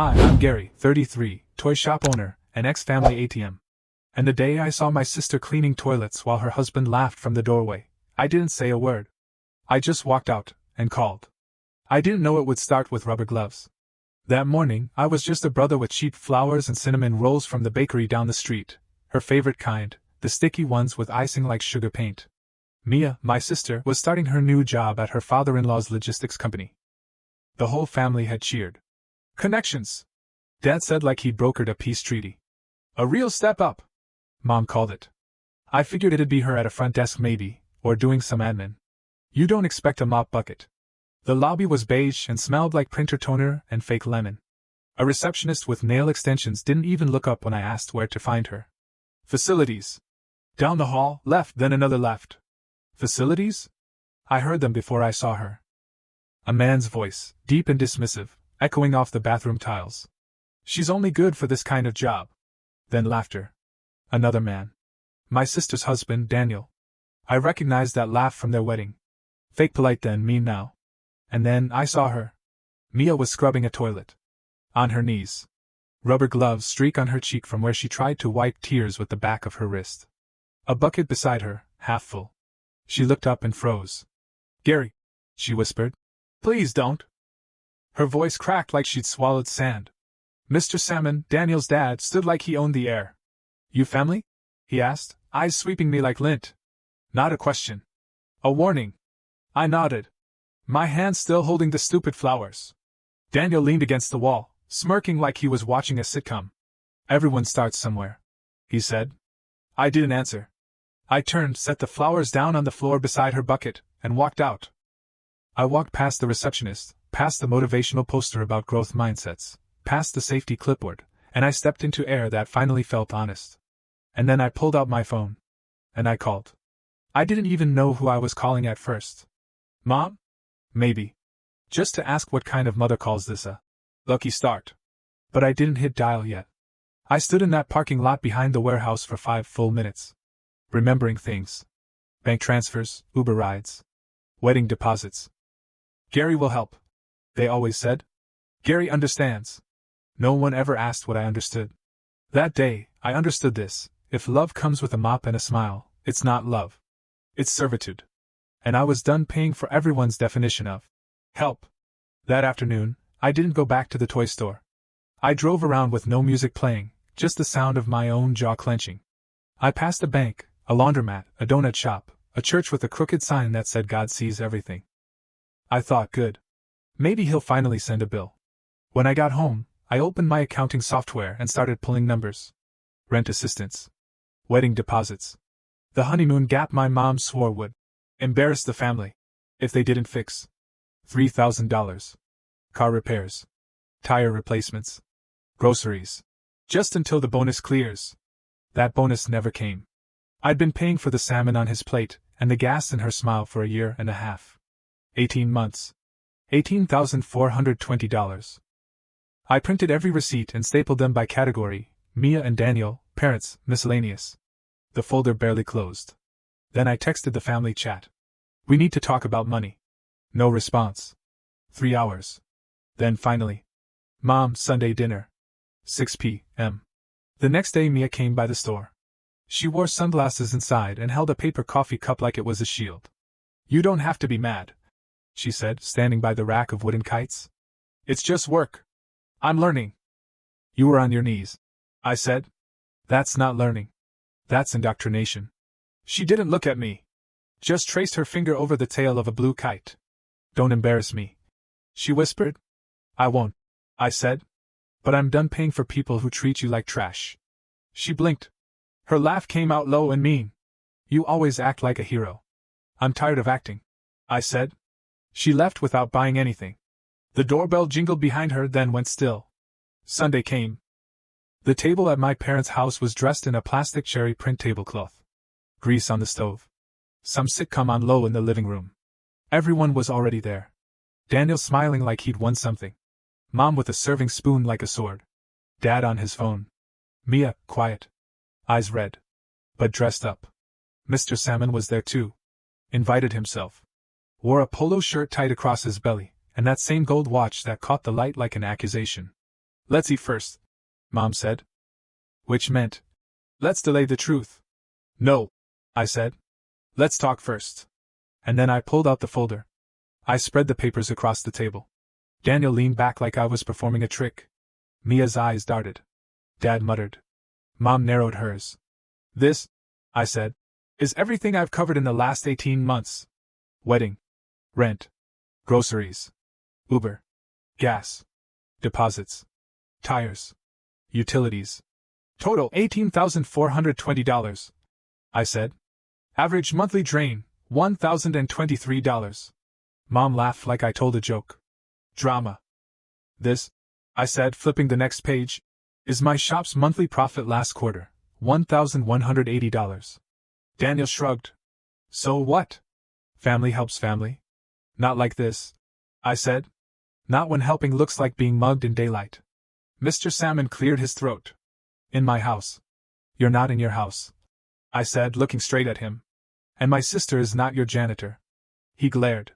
Hi, I'm Gary, 33, toy shop owner, and ex-family ATM. And the day I saw my sister cleaning toilets while her husband laughed from the doorway, I didn't say a word. I just walked out and called. I didn't know it would start with rubber gloves. That morning, I was just a brother with cheap flowers and cinnamon rolls from the bakery down the street, her favorite kind, the sticky ones with icing like sugar paint. Mia, my sister, was starting her new job at her father-in-law's logistics company. The whole family had cheered. Connections! Dad said like he'd brokered a peace treaty. A real step up, Mom called it. I figured it'd be her at a front desk maybe, or doing some admin. You don't expect a mop bucket. The lobby was beige and smelled like printer toner and fake lemon. A receptionist with nail extensions didn't even look up when I asked where to find her. Facilities. Down the hall, left, then another left. Facilities? I heard them before I saw her. A man's voice, deep and dismissive, echoing off the bathroom tiles. She's only good for this kind of job. Then laughter. Another man. My sister's husband, Daniel. I recognized that laugh from their wedding. Fake polite then, mean now. And then I saw her. Mia was scrubbing a toilet. On her knees. Rubber gloves streak on her cheek from where she tried to wipe tears with the back of her wrist. A bucket beside her, half full. She looked up and froze. Gary, she whispered. Please don't. Her voice cracked like she'd swallowed sand. Mr. Salmon, Daniel's dad, stood like he owned the air. You family? He asked, eyes sweeping me like lint. Not a question. A warning. I nodded. My hand still holding the stupid flowers. Daniel leaned against the wall, smirking like he was watching a sitcom. Everyone starts somewhere, he said. I didn't answer. I turned, set the flowers down on the floor beside her bucket, and walked out. I walked past the receptionist, past the motivational poster about growth mindsets, past the safety clipboard, and I stepped into air that finally felt honest. And then I pulled out my phone. And I called. I didn't even know who I was calling at first. Mom? Maybe. Just to ask what kind of mother calls this a lucky start. But I didn't hit dial yet. I stood in that parking lot behind the warehouse for 5 full minutes. Remembering things. Bank transfers, Uber rides. Wedding deposits. Gary will help. They always said. Gary understands. No one ever asked what I understood. That day, I understood this. If love comes with a mop and a smile, it's not love. It's servitude. And I was done paying for everyone's definition of help. That afternoon, I didn't go back to the toy store. I drove around with no music playing, just the sound of my own jaw clenching. I passed a bank, a laundromat, a donut shop, a church with a crooked sign that said God sees everything. I thought, good. Maybe he'll finally send a bill. When I got home, I opened my accounting software and started pulling numbers. Rent assistance. Wedding deposits. The honeymoon gap my mom swore would embarrass the family if they didn't fix. $3,000. Car repairs. Tire replacements. Groceries. Just until the bonus clears. That bonus never came. I'd been paying for the salmon on his plate and the gas in her smile for 1.5 years. 18 months. $18,420. I printed every receipt and stapled them by category: Mia and Daniel, parents, miscellaneous. The folder barely closed. Then I texted the family chat. We need to talk about money. No response. 3 hours. Then finally. Mom, Sunday dinner. 6 p.m. The next day Mia came by the store. She wore sunglasses inside and held a paper coffee cup like it was a shield. You don't have to be mad, she said, standing by the rack of wooden kites. It's just work. I'm learning. You were on your knees, I said. That's not learning. That's indoctrination. She didn't look at me. Just traced her finger over the tail of a blue kite. Don't embarrass me, she whispered. I won't, I said. But I'm done paying for people who treat you like trash. She blinked. Her laugh came out low and mean. You always act like a hero. I'm tired of acting, I said. She left without buying anything. The doorbell jingled behind her, then went still. Sunday came. The table at my parents' house was dressed in a plastic cherry print tablecloth. Grease on the stove. Some sitcom on low in the living room. Everyone was already there. Daniel smiling like he'd won something. Mom with a serving spoon like a sword. Dad on his phone. Mia, quiet. Eyes red. But dressed up. Mr. Salmon was there too. Invited himself. Wore a polo shirt tight across his belly, and that same gold watch that caught the light like an accusation. Let's eat first, Mom said. Which meant, let's delay the truth. No, I said. Let's talk first. And then I pulled out the folder. I spread the papers across the table. Daniel leaned back like I was performing a trick. Mia's eyes darted. Dad muttered. Mom narrowed hers. This, I said, is everything I've covered in the last 18 months. Wedding. Rent. Groceries. Uber. Gas. Deposits. Tires. Utilities. Total $18,420. I said. Average monthly drain, $1,023. Mom laughed like I told a joke. Drama. This, I said, flipping the next page, is my shop's monthly profit last quarter, $1,180. Daniel shrugged. So what? Family helps family. Not like this, I said. Not when helping looks like being mugged in daylight. Mr. Salmon cleared his throat. In my house. You're not in your house, I said, looking straight at him. And my sister is not your janitor. He glared.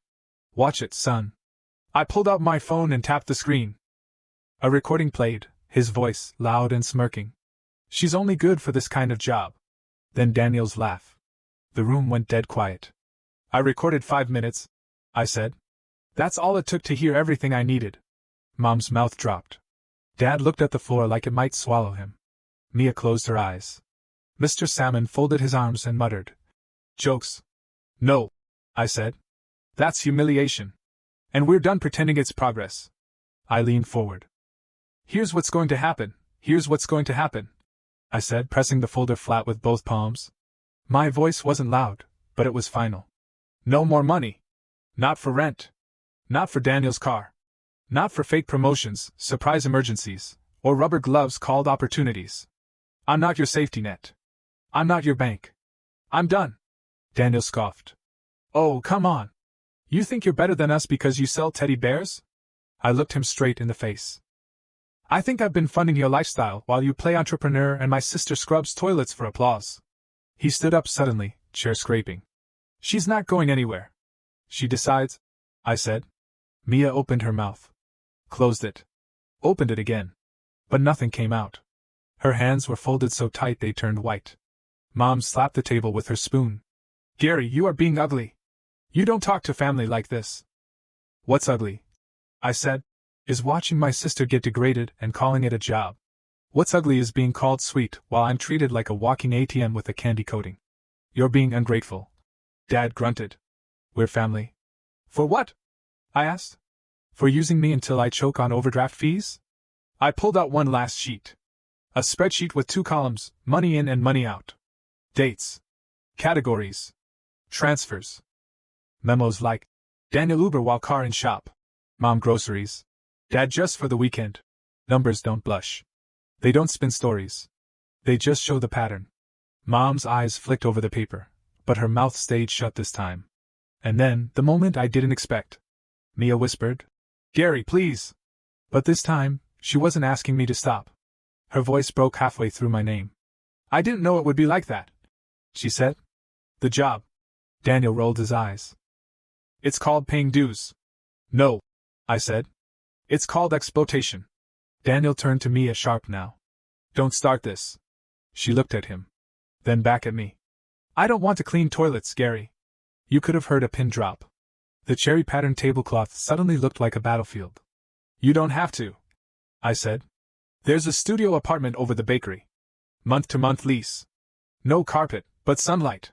Watch it, son. I pulled out my phone and tapped the screen. A recording played, his voice loud and smirking. She's only good for this kind of job. Then Daniel's laugh. The room went dead quiet. I recorded 5 minutes, I said. That's all it took to hear everything I needed. Mom's mouth dropped. Dad looked at the floor like it might swallow him. Mia closed her eyes. Mr. Salmon folded his arms and muttered. Jokes. No, I said. That's humiliation. And we're done pretending it's progress. I leaned forward. Here's what's going to happen, I said, pressing the folder flat with both palms. My voice wasn't loud, but it was final. No more money. Not for rent. Not for Daniel's car. Not for fake promotions, surprise emergencies, or rubber gloves called opportunities. I'm not your safety net. I'm not your bank. I'm done. Daniel scoffed. Oh, come on. You think you're better than us because you sell teddy bears? I looked him straight in the face. I think I've been funding your lifestyle while you play entrepreneur and my sister scrubs toilets for applause. He stood up suddenly, chair scraping. She's not going anywhere. She decides, I said. Mia opened her mouth. Closed it. Opened it again. But nothing came out. Her hands were folded so tight they turned white. Mom slapped the table with her spoon. Gary, you are being ugly. You don't talk to family like this. What's ugly? I said. Is watching my sister get degraded and calling it a job. What's ugly is being called sweet while I'm treated like a walking ATM with a candy coating. You're being ungrateful. Dad grunted. We're family. For what? I asked. For using me until I choke on overdraft fees? I pulled out one last sheet. A spreadsheet with 2 columns, money in and money out. Dates. Categories. Transfers. Memos like, Daniel Uber while car in shop. Mom groceries. Dad just for the weekend. Numbers don't blush. They don't spin stories. They just show the pattern. Mom's eyes flicked over the paper, but her mouth stayed shut this time. And then, the moment I didn't expect. Mia whispered, Gary, please. But this time, she wasn't asking me to stop. Her voice broke halfway through my name. I didn't know it would be like that, she said. The job. Daniel rolled his eyes. It's called paying dues. No, I said. It's called exploitation. Daniel turned to Mia sharp now. Don't start this. She looked at him. Then back at me. I don't want to clean toilets, Gary. You could have heard a pin drop. The cherry-patterned tablecloth suddenly looked like a battlefield. You don't have to, I said. There's a studio apartment over the bakery. Month-to-month lease. No carpet, but sunlight.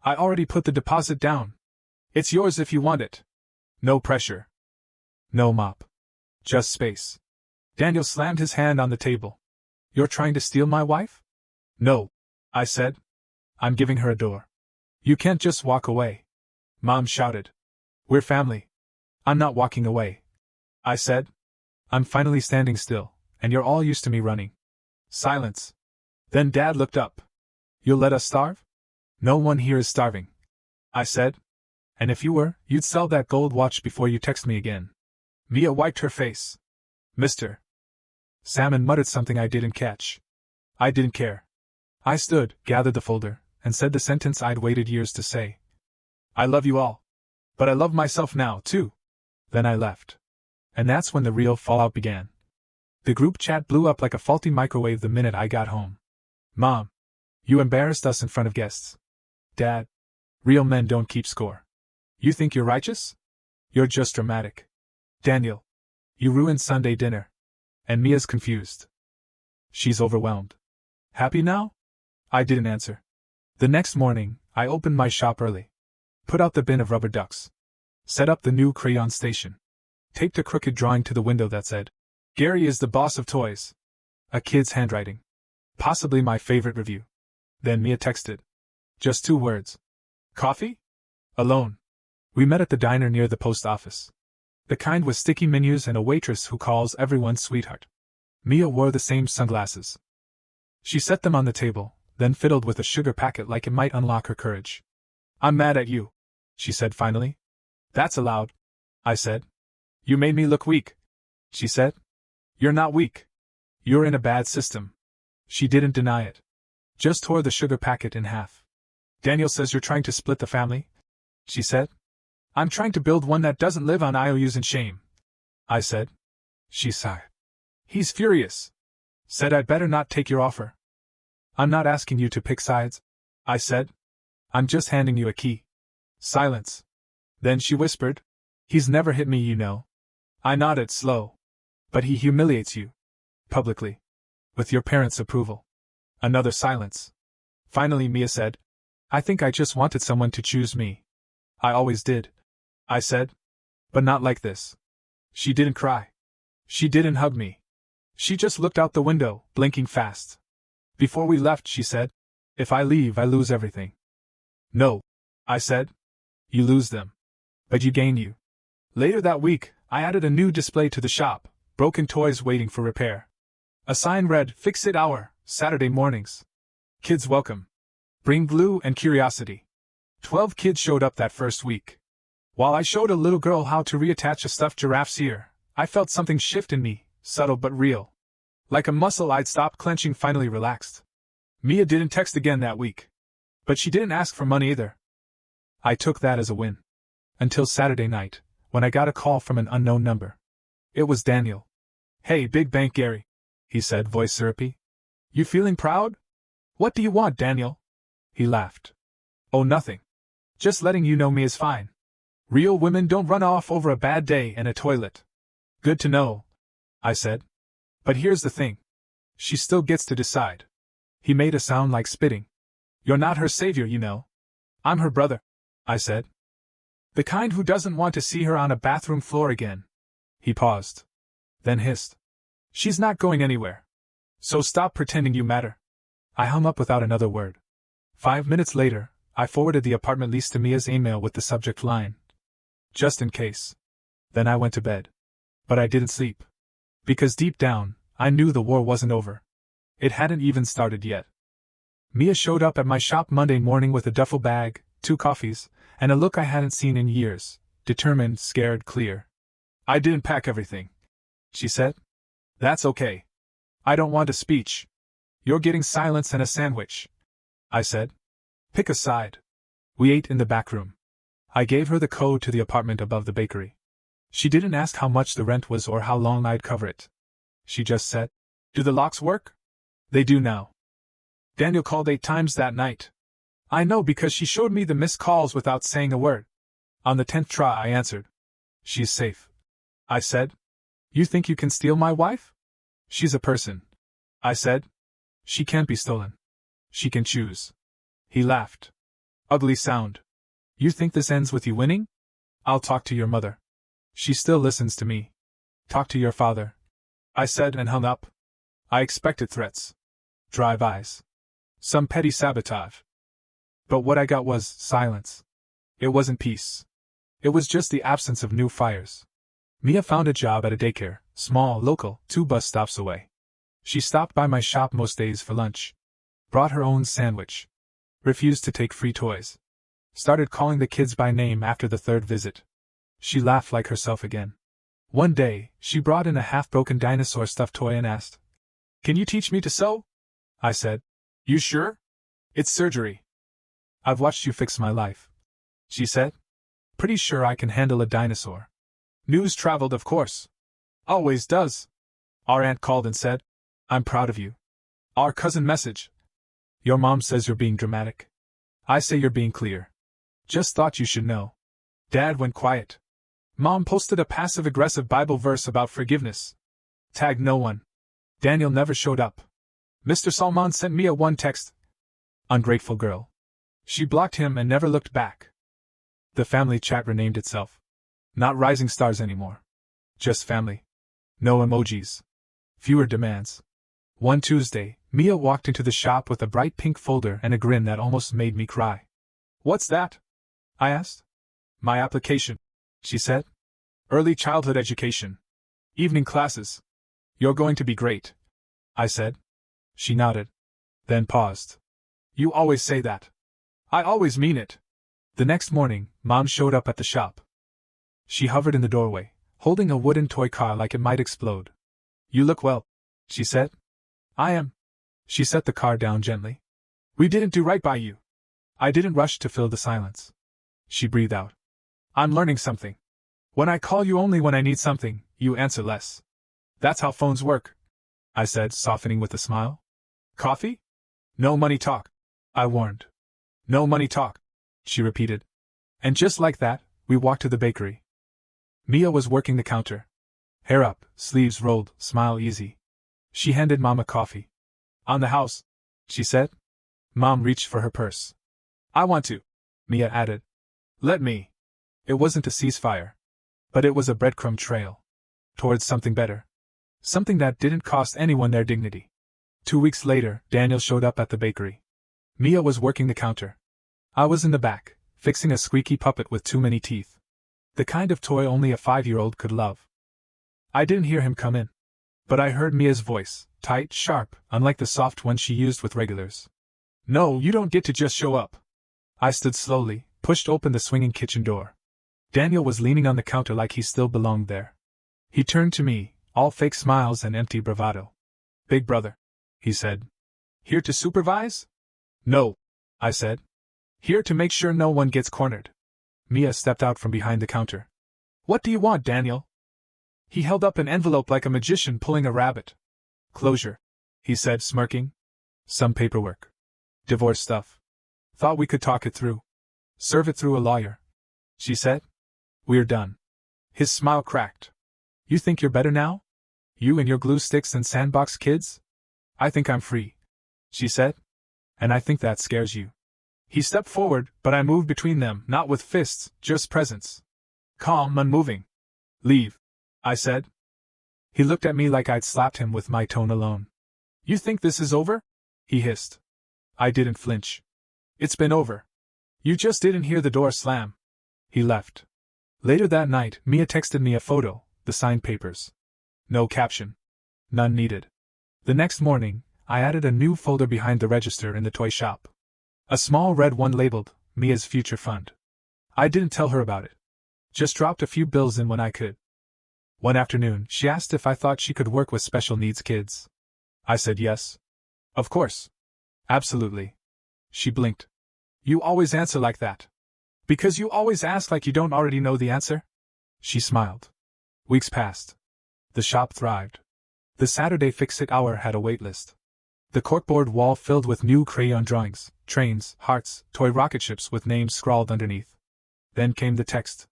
I already put the deposit down. It's yours if you want it. No pressure. No mop. Just space. Daniel slammed his hand on the table. You're trying to steal my wife? No, I said. I'm giving her a door. You can't just walk away. Mom shouted. We're family. I'm not walking away, I said. I'm finally standing still, and you're all used to me running. Silence. Then Dad looked up. You'll let us starve? No one here is starving, I said. And if you were, you'd sell that gold watch before you text me again. Mia wiped her face. Mr. Salmon muttered something I didn't catch. I didn't care. I stood, gathered the folder, and said the sentence I'd waited years to say. I love you all. But I love myself now, too. Then I left. And that's when the real fallout began. The group chat blew up like a faulty microwave the minute I got home. Mom, you embarrassed us in front of guests. Dad, real men don't keep score. You think you're righteous? You're just dramatic. Daniel, you ruined Sunday dinner. And Mia's confused. She's overwhelmed. Happy now? I didn't answer. The next morning, I opened my shop early. Put out the bin of rubber ducks. Set up the new crayon station. Taped a crooked drawing to the window that said, "Gary is the boss of toys." A kid's handwriting. Possibly my favorite review. Then Mia texted. Just 2 words. Coffee? Alone. We met at the diner near the post office. The kind with sticky menus and a waitress who calls everyone sweetheart. Mia wore the same sunglasses. She set them on the table, then fiddled with a sugar packet like it might unlock her courage. "I'm mad at you," she said finally. "That's allowed," I said. "You made me look weak," she said. "You're not weak. You're in a bad system." She didn't deny it. Just tore the sugar packet in half. "Daniel says you're trying to split the family," she said. "I'm trying to build one that doesn't live on IOUs and shame," I said. She sighed. "He's furious. Said I'd better not take your offer." "I'm not asking you to pick sides," I said. "I'm just handing you a key." Silence. Then she whispered, "He's never hit me, you know." I nodded, slow. "But he humiliates you. Publicly. With your parents' approval." Another silence. Finally Mia said, "I think I just wanted someone to choose me." "I always did," I said. "But not like this." She didn't cry. She didn't hug me. She just looked out the window, blinking fast. Before we left, she said, "If I leave, I lose everything." "No," I said. "You lose them. But you gain you." Later that week, I added a new display to the shop, broken toys waiting for repair. A sign read, "Fix It Hour, Saturday mornings. Kids welcome. Bring glue and curiosity." 12 kids showed up that first week. While I showed a little girl how to reattach a stuffed giraffe's ear, I felt something shift in me, subtle but real. Like a muscle I'd stopped clenching finally relaxed. Mia didn't text again that week. But she didn't ask for money either. I took that as a win. Until Saturday night, when I got a call from an unknown number. It was Daniel. "Hey, Big Bank Gary," he said, voice syrupy. "You feeling proud?" "What do you want, Daniel?" He laughed. "Oh, nothing. Just letting you know Mia's fine. Real women don't run off over a bad day and a toilet." "Good to know," I said. "But here's the thing. She still gets to decide." He made a sound like spitting. "You're not her savior, you know. I'm her brother," I said. "The kind who doesn't want to see her on a bathroom floor again." He paused. Then hissed. "She's not going anywhere. So stop pretending you matter." I hung up without another word. 5 minutes later, I forwarded the apartment lease to Mia's email with the subject line, "Just in case." Then I went to bed. But I didn't sleep. Because deep down, I knew the war wasn't over. It hadn't even started yet. Mia showed up at my shop Monday morning with a duffel bag, 2 coffees, and a look I hadn't seen in years, determined, scared, clear. "I didn't pack everything," she said. "That's okay. I don't want a speech. You're getting silence and a sandwich," I said. "Pick a side." We ate in the back room. I gave her the code to the apartment above the bakery. She didn't ask how much the rent was or how long I'd cover it. She just said, "Do the locks work?" "They do now." Daniel called 8 times that night. I know because she showed me the missed calls without saying a word. On the 10th try I answered. "She's safe," I said. "You think you can steal my wife?" "She's a person," I said. "She can't be stolen. She can choose." He laughed. "Ugly sound. You think this ends with you winning?" "I'll talk to your mother. She still listens to me." "Talk to your father," I said and hung up. I expected threats. Drive-bys. Some petty sabotage. But what I got was silence. It wasn't peace. It was just the absence of new fires. Mia found a job at a daycare, small, local, 2 bus stops away. She stopped by my shop most days for lunch. Brought her own sandwich. Refused to take free toys. Started calling the kids by name after the 3rd visit. She laughed like herself again. One day, she brought in a half-broken dinosaur stuffed toy and asked, "Can you teach me to sew?" I said, "You sure? It's surgery." "I've watched you fix my life," she said. "Pretty sure I can handle a dinosaur." News traveled, of course. Always does. Our aunt called and said, "I'm proud of you." Our cousin messaged, "Your mom says you're being dramatic." I say you're being clear. Just thought you should know. Dad went quiet. Mom posted a passive-aggressive Bible verse about forgiveness. Tagged no one. Daniel never showed up. Mr. Salman sent Mia one text. Ungrateful girl. She blocked him and never looked back. The family chat renamed itself. Not Rising Stars anymore. Just family. No emojis. Fewer demands. One Tuesday, Mia walked into the shop with a bright pink folder and a grin that almost made me cry. "What's that?" I asked. "My application," she said. "Early childhood education. Evening classes. You're going to be great," I said. She nodded. Then paused. "You always say that." "I always mean it." The next morning, Mom showed up at the shop. She hovered in the doorway, holding a wooden toy car like it might explode. "You look well," she said. "I am." She set the car down gently. "We didn't do right by you." I didn't rush to fill the silence. She breathed out. "I'm learning something. When I call you only when I need something, you answer less. That's how phones work," I said, softening with a smile. "Coffee?" "No money talk," I warned. "No money talk," she repeated. And just like that, we walked to the bakery. Mia was working the counter. Hair up, sleeves rolled, smile easy. She handed Mom a coffee. "On the house," she said. Mom reached for her purse. "I want to," Mia added. "Let me." It wasn't a ceasefire. But it was a breadcrumb trail. Towards something better. Something that didn't cost anyone their dignity. 2 weeks later, Daniel showed up at the bakery. Mia was working the counter. I was in the back, fixing a squeaky puppet with too many teeth. The kind of toy only a 5-year-old could love. I didn't hear him come in. But I heard Mia's voice, tight, sharp, unlike the soft one she used with regulars. "No, you don't get to just show up." I stood slowly, pushed open the swinging kitchen door. Daniel was leaning on the counter like he still belonged there. He turned to me, all fake smiles and empty bravado. "Big brother," he said. "Here to supervise?" "No," I said. "Here to make sure no one gets cornered." Mia stepped out from behind the counter. "What do you want, Daniel?" He held up an envelope like a magician pulling a rabbit. "Closure," he said, smirking. "Some paperwork. Divorce stuff. Thought we could talk it through. Serve it through a lawyer," she said. "We're done." His smile cracked. "You think you're better now? You and your glue sticks and sandbox kids?" "I think I'm free," she said. "And I think that scares you." He stepped forward, but I moved between them, not with fists, just presence. Calm, unmoving. "Leave," I said. He looked at me like I'd slapped him with my tone alone. "You think this is over?" he hissed. I didn't flinch. "It's been over. You just didn't hear the door slam." He left. Later that night, Mia texted me a photo, the signed papers. No caption. None needed. The next morning, I added a new folder behind the register in the toy shop. A small red one labeled, Mia's Future Fund. I didn't tell her about it. Just dropped a few bills in when I could. One afternoon, she asked if I thought she could work with special needs kids. I said yes. "Of course. Absolutely." She blinked. "You always answer like that. Because you always ask like you don't already know the answer?" She smiled. Weeks passed. The shop thrived. The Saturday fix-it hour had a wait list. The corkboard wall filled with new crayon drawings, trains, hearts, toy rocket ships with names scrawled underneath. Then came the text.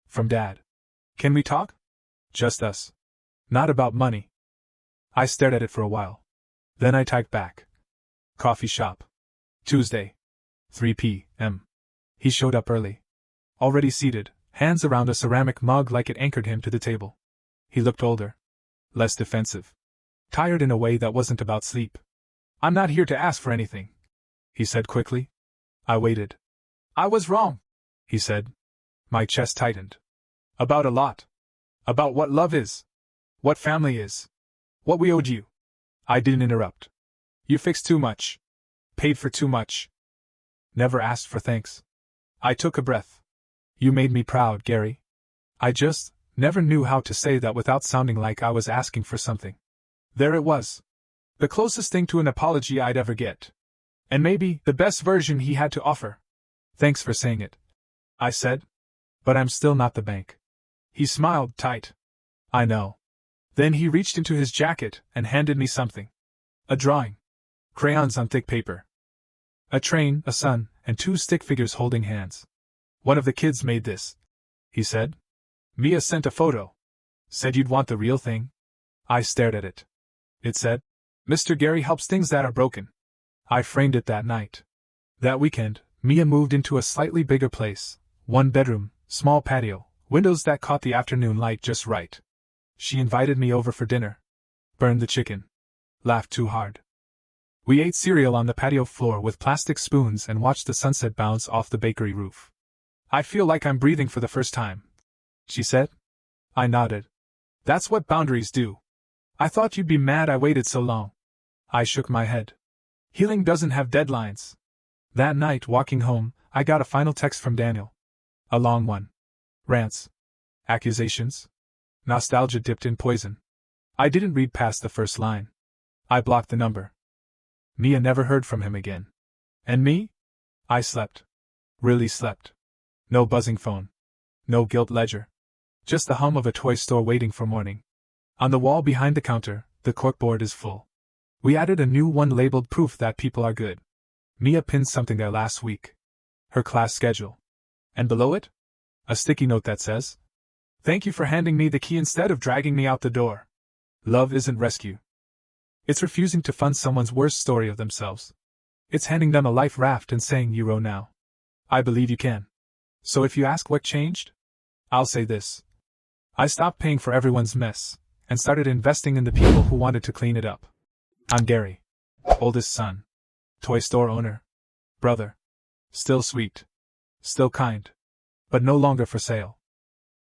From Dad. "Can we talk?" Just us. Not about money. I stared at it for a while. Then I typed back. Coffee shop. Tuesday. 3 p.m. He showed up early. Already seated, hands around a ceramic mug like it anchored him to the table. He looked older. Less defensive. Tired in a way that wasn't about sleep. "I'm not here to ask for anything," he said quickly. I waited. "I was wrong," he said. My chest tightened. "About a lot. About what love is. What family is. What we owed you." I didn't interrupt. "You fixed too much. Paid for too much. Never asked for thanks." I took a breath. "You made me proud, Gary." I just never knew how to say that without sounding like I was asking for something. There it was. The closest thing to an apology I'd ever get. And maybe the best version he had to offer. "Thanks for saying it," I said. "But I'm still not the bank." He smiled tight. "I know. Then he reached into his jacket and handed me something. A drawing. Crayons on thick paper. A train, a sun, and 2 stick figures holding hands. One of the kids made this, he said. Mia sent a photo. Said you'd want the real thing. I stared at it. It said, Mr. Gary helps things that are broken. I framed it that night. That weekend, Mia moved into a slightly bigger place. 1 bedroom, small patio, windows that caught the afternoon light just right. She invited me over for dinner. Burned the chicken. Laughed too hard. We ate cereal on the patio floor with plastic spoons and watched the sunset bounce off the bakery roof. I feel like I'm breathing for the first time, she said. I nodded. That's what boundaries do. I thought you'd be mad I waited so long. I shook my head. Healing doesn't have deadlines. That night, walking home, I got a final text from Daniel. A long one. Rants. Accusations. Nostalgia dipped in poison. I didn't read past the first line. I blocked the number. Mia never heard from him again. And me? I slept. Really slept. No buzzing phone. No guilt ledger. Just the hum of a toy store waiting for morning. On the wall behind the counter, the corkboard is full. We added a new one labeled Proof That People Are Good. Mia pinned something there last week. Her class schedule. And below it? A sticky note that says, Thank you for handing me the key instead of dragging me out the door. Love isn't rescue. It's refusing to fund someone's worst story of themselves. It's handing them a life raft and saying you row now. I believe you can. So if you ask what changed, I'll say this. I stopped paying for everyone's mess, and started investing in the people who wanted to clean it up. I'm Gary. Oldest son. Toy store owner. Brother. Still sweet. Still kind. But no longer for sale.